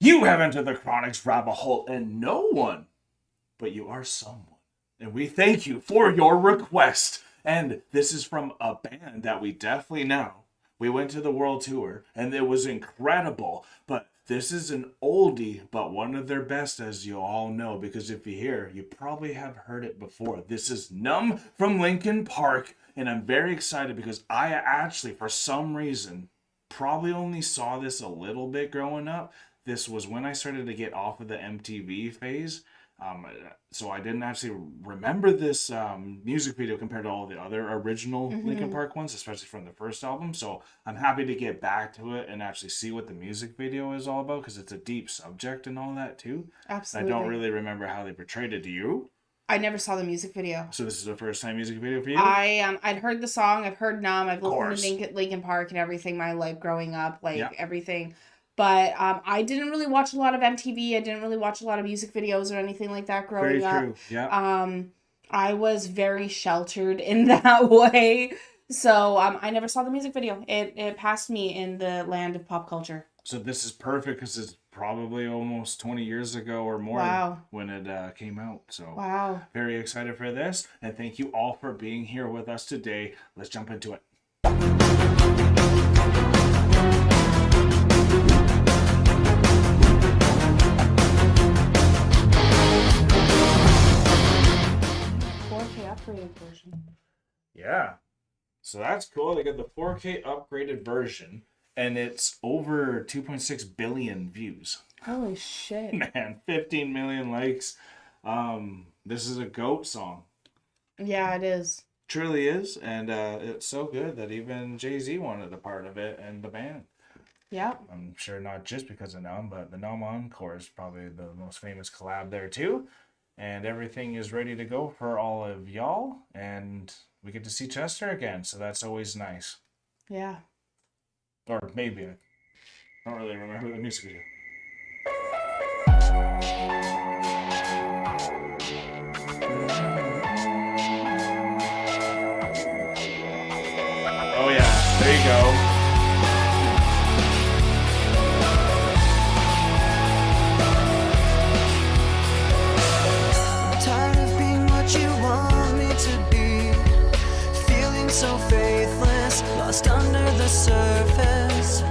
You have entered the Chronic's rabbit hole, and no one but you are someone. And we thank you for your request. And this is from a band that we definitely know. We went to the world tour, and it was incredible. But this is an oldie, but one of their best, as you all know, because if you hear, you probably have heard it before. This is NUMB from Linkin Park, and I'm very excited because I actually, for some reason, probably only saw this a little bit growing up. This was when I started to get off of the MTV phase. So I didn't actually remember this music video compared to all the other original Linkin Park ones, especially from the first album. So I'm happy to get back to it and actually see what the music video is all about, because it's a deep subject and all that too. Absolutely. I don't really remember how they portrayed it. Do you? I never saw the music video. So this is the first time music video for you? I'd heard the song. I've heard NUMB. I've listened to Linkin Park and everything my life growing up, everything. But I didn't really watch a lot of MTV. I didn't really watch a lot of music videos or anything like that growing up. Very true, yeah. I was very sheltered in that way. So I never saw the music video. It passed me in the land of pop culture. So this is perfect because it's probably almost 20 years ago or more when it came out. So very excited for this. And thank you all for being here with us today. Let's jump into it. Upgraded version. Yeah. So that's cool. They got the 4K upgraded version, and it's over 2.6 billion views. Holy shit. Man, 15 million likes. This is a GOAT song. Yeah, it is. Truly is, and it's so good that even Jay-Z wanted a part of it and the band. Yeah. I'm sure not just because of NUMB, but the NUMB Encore is probably the most famous collab there too. And everything is ready to go for all of y'all. And we get to see Chester again. So that's always nice. Yeah. Or maybe. I don't really remember the music video. Oh yeah. There you go. So faithless, lost under the surface.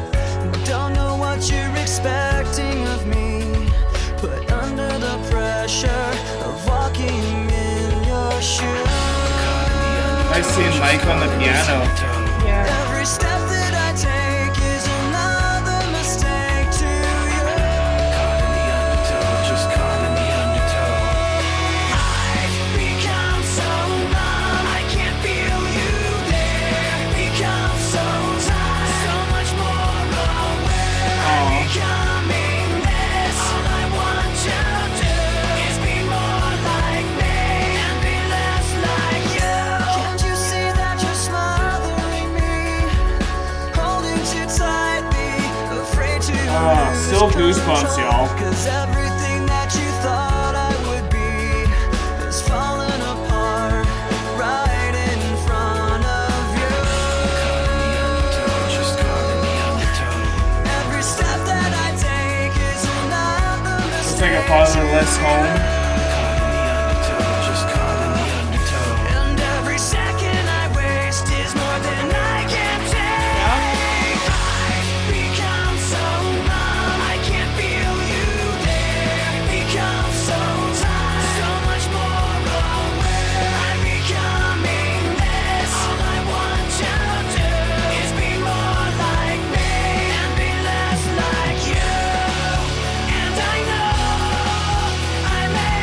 Don't know what you're expecting of me. Put under the pressure of walking in your shoes. I see Mike on the piano. Yeah. Every step that I take is another mistake to you. Caught in the undertow, just caught in the undertow. I've become so numb, I can't feel you. Still goosebumps, y'all. Cause everything that you thought I would be has fallen apart right in front of you. Just caught in the undertow. Every step that I take is another mistake. Let's take a fatherless home. Caught in the undertow, just caught in the undertow. And every second I waste is more than I can take. I may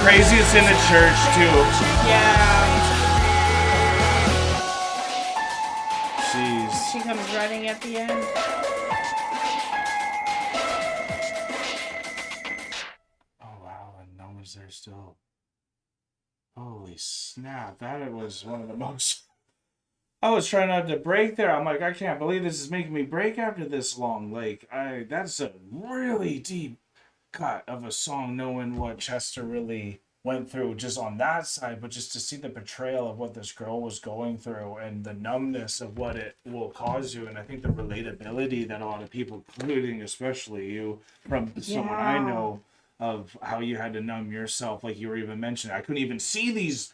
crazy it's in the church too. Yeah. Jeez. She comes running at the end. Oh wow, and NUMB was there still. Holy snap, that was one of the most... I was trying not to break there. I'm like, I can't believe this is making me break after this long. Like, that's a really deep cut of a song, knowing what Chester really went through just on that side, but just to see the portrayal of what this girl was going through and the numbness of what it will cause you. And I think the relatability that a lot of people, including especially you, from someone I know, of how you had to numb yourself, like you were even mentioning. I couldn't even see these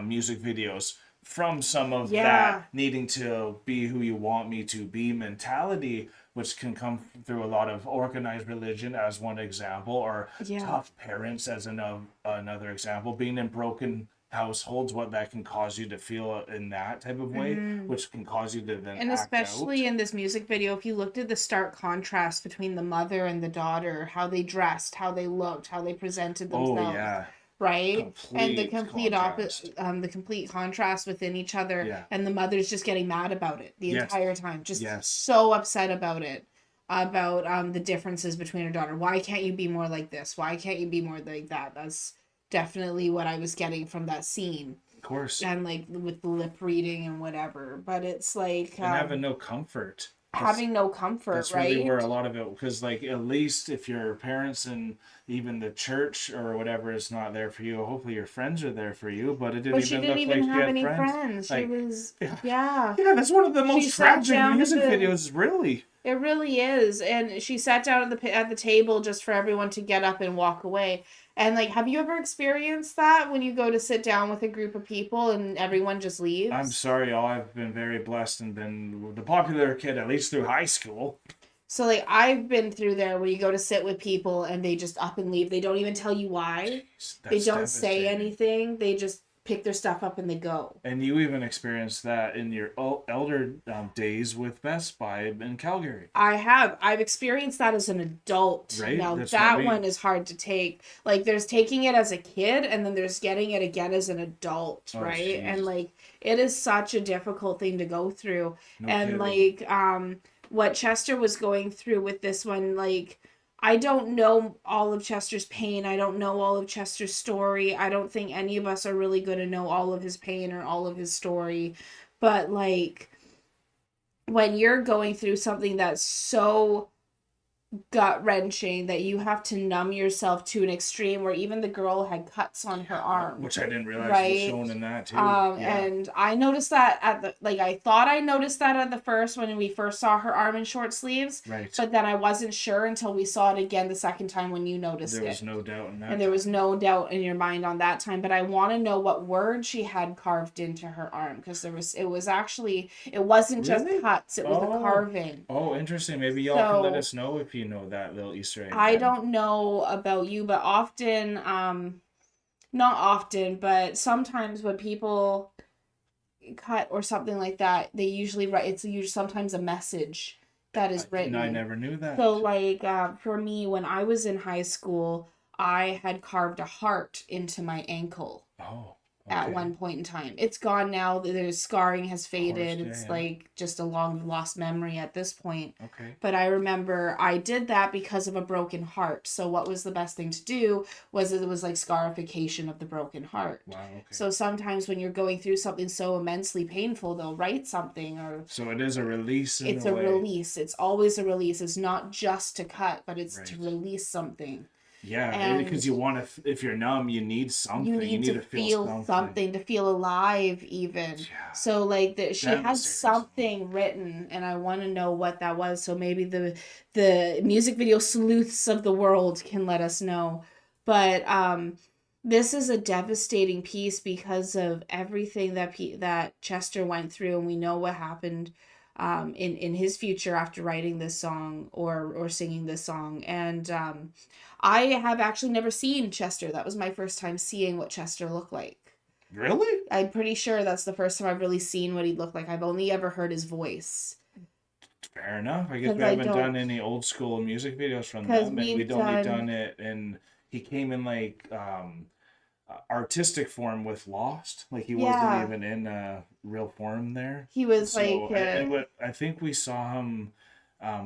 music videos from some of that needing to be who you want me to be mentality, which can come through a lot of organized religion as one example, or tough parents as another example, being in broken households, what that can cause you to feel in that type of way, which can cause you to then and act especially out. In this music video, if you looked at the stark contrast between the mother and the daughter, how they dressed, how they looked, how they presented themselves, right? And the complete opposite, the complete contrast within each other, and the mother's just getting mad about it the entire time, just so upset about it, about the differences between her daughter. Why can't you be more like this? Why can't you be more like that? That's definitely what I was getting from that scene. Of course. And like with the lip reading and whatever, but it's like and having no comfort. Having no comfort, that's right? really where a lot of it, because like at least if your parents and even the church or whatever is not there for you, hopefully your friends are there for you. But it didn't she even didn't look even like have she had any friends. She was yeah. That's one of the most tragic music videos, really. It really is. And she sat down at the table just for everyone to get up and walk away. And like, have you ever experienced that when you go to sit down with a group of people and everyone just leaves? I'm sorry, I've been very blessed and been the popular kid, at least through high school. So like, I've been through there where you go to sit with people and they just up and leave. They don't even tell you why. They don't say anything. They just pick their stuff up and they go. And you even experienced that in your elder days with Best Buy in Calgary. I have. I've experienced that as an adult. Right? Now that one is hard to take. Like there's taking it as a kid and then there's getting it again as an adult, right? Geez. And like it is such a difficult thing to go through. No and kidding. Like what Chester was going through with this one, like I don't know all of Chester's pain. I don't know all of Chester's story. I don't think any of us are really going to know all of his pain or all of his story. But, like, when you're going through something that's so gut-wrenching that you have to numb yourself to an extreme where even the girl had cuts on her arm, which I didn't realize was shown in that too. And I noticed that I thought I noticed that at the first when we first saw her arm in short sleeves, right? But then I wasn't sure until we saw it again the second time when you noticed it. There was no doubt in that. And there was no doubt in your mind on that time. But I want to know what word she had carved into her arm, because it wasn't just cuts, it was a carving. Oh, interesting. Maybe y'all can let us know if you know that little Easter egg. I don't know about you, but often, not often, but sometimes when people cut or something like that, they usually write, it's usually sometimes a message that is written. I never knew that. So like, for me, when I was in high school, I had carved a heart into my ankle. Oh. Okay. At one point in time. It's gone now. There's scarring has faded. It's like just a long lost memory at this point. Okay. But I remember I did that because of a broken heart. So what was the best thing to do was it was like scarification of the broken heart. Wow. Okay. So sometimes when you're going through something so immensely painful, they'll write something or. So it is a release. It's a release. It's always a release. It's not just to cut, but it's to release something. Yeah, because you want to, if you're numb, you need something. You need to feel something, to feel alive even. Yeah. So like she had something written and I want to know what that was. So maybe the music video sleuths of the world can let us know. But this is a devastating piece because of everything that Chester went through, and we know what happened in his future after writing this song or singing this song. And I have actually never seen Chester. That was my first time seeing what Chester looked like. Really? I'm pretty sure that's the first time I've really seen what he looked like. I've only ever heard his voice. Fair enough. I guess we haven't done any old school music videos from them. And we've only done it, and he came in like artistic form with Lost. Like he wasn't even in real form there. He was So like I think we saw him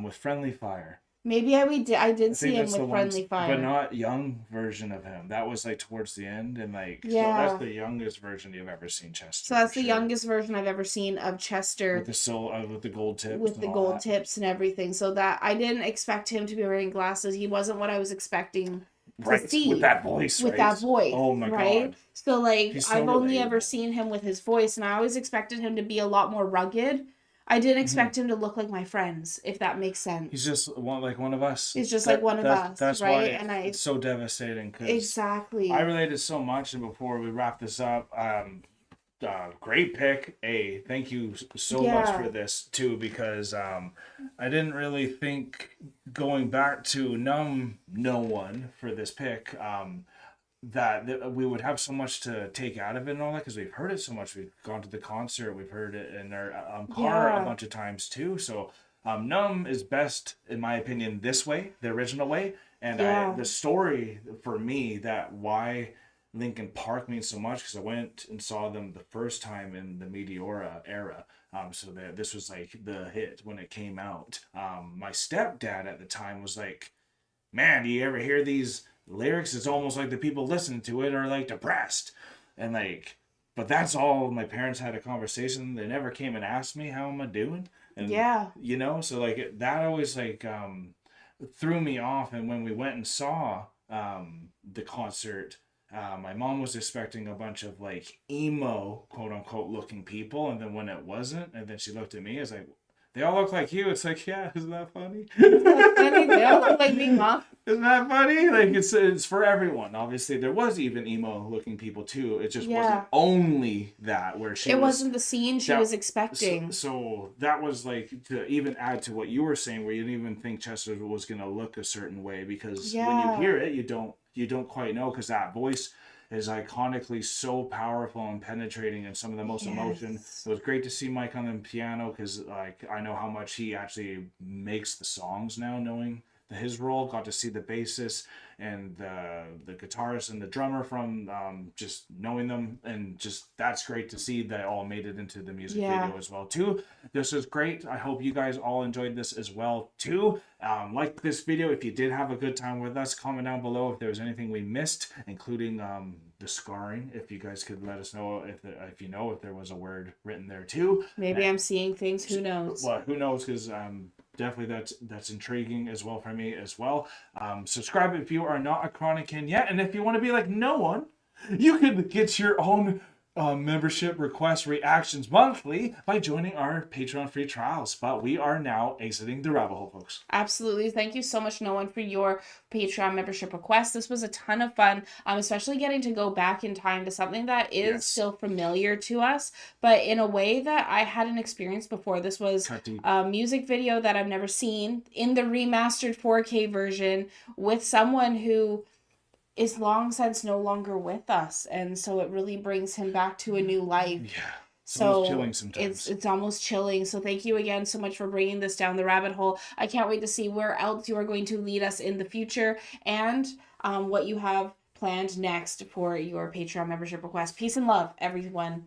with Friendly Fire. maybe I did see him with Friendly Fire, but not young version of him. That was like towards the end, and like so that's the youngest version you've ever seen Chester. So that's the youngest version I've ever seen of Chester with the gold tips, tips and everything. So that I didn't expect him to be wearing glasses. He wasn't what I was expecting to see with that voice. Oh my god! So like I've only ever seen him with his voice, and I always expected him to be a lot more rugged. I didn't expect him to look like my friends, if that makes sense. He's just one of us. He's just like one of us, that's right? Why it's so devastating. Exactly. I related so much, and before we wrap this up, great pick. Thank you so much for this too, because I didn't really think going back to NUMB No One for this pick. That we would have so much to take out of it and all that, because we've heard it so much. We've gone to the concert, we've heard it in our car a bunch of times too. So NUMB is best, in my opinion, this way, the original way. And the story for me that why Linkin Park means so much, because I went and saw them the first time in the Meteora era. So this was like the hit when it came out. My stepdad at the time was like, man, do you ever hear these lyrics? It's almost like the people listening to it are like depressed, and like, but that's all. My parents had a conversation. They never came and asked me how am I doing, and you know, so like that always like threw me off. And when we went and saw the concert, my mom was expecting a bunch of like emo quote unquote looking people, and then when it wasn't, and then she looked at me, it's like, they all look like you. It's like, yeah, isn't that funny? Isn't that funny? They all look like me, Mom. Isn't that funny? Like it's for everyone. Obviously, there was even emo-looking people too. It just wasn't only that where she. It wasn't the scene she was expecting. So that was like, to even add to what you were saying, where you didn't even think Chester was gonna look a certain way, because when you hear it, you don't quite know, because that voice is iconically so powerful and penetrating, and some of the most emotion. It was great to see Mike on the piano, because like I know how much he actually makes the songs now, knowing his role. Got to see the bassist and the guitarist and the drummer from just knowing them, and just that's great to see that all made it into the music video as well too. This is great. I hope you guys all enjoyed this as well too. Like this video if you did have a good time with us. Comment down below if there was anything we missed, including the scarring. If you guys could let us know if you know if there was a word written there too. Maybe I'm seeing things. Who knows? Well, who knows? Because definitely that's intriguing as well for me as well. Subscribe if you are not a Chronican yet, and if you want to be like no one, you can get your own membership request reactions monthly by joining our Patreon free trials. But we are now exiting the rabbit hole, folks. Absolutely. Thank you so much, No One, for your Patreon membership request. This was a ton of fun, especially getting to go back in time to something that is still familiar to us, but in a way that I hadn't experienced before. This was a music video that I've never seen in the remastered 4K version with someone who is long since no longer with us, and so it really brings him back to a new life. It's almost chilling sometimes. It's almost chilling. So thank you again so much for bringing this down the rabbit hole. I can't wait to see where else you are going to lead us in the future, and what you have planned next for your Patreon membership request. Peace and love, everyone.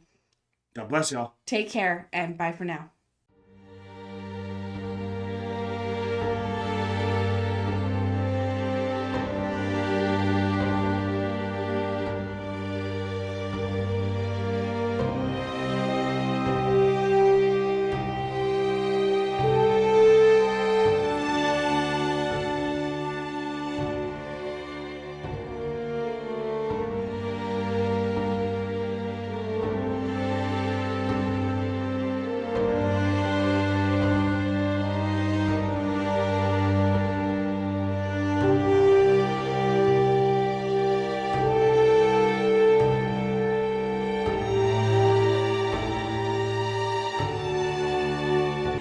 God bless y'all. Take care, and bye for now.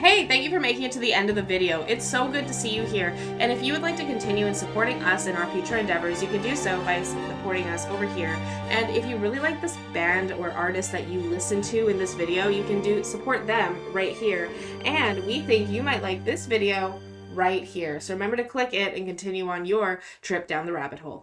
Hey, thank you for making it to the end of the video. It's so good to see you here. And if you would like to continue in supporting us in our future endeavors, you can do so by supporting us over here. And if you really like this band or artist that you listen to in this video, you can support them right here. And we think you might like this video right here. So remember to click it and continue on your trip down the rabbit hole.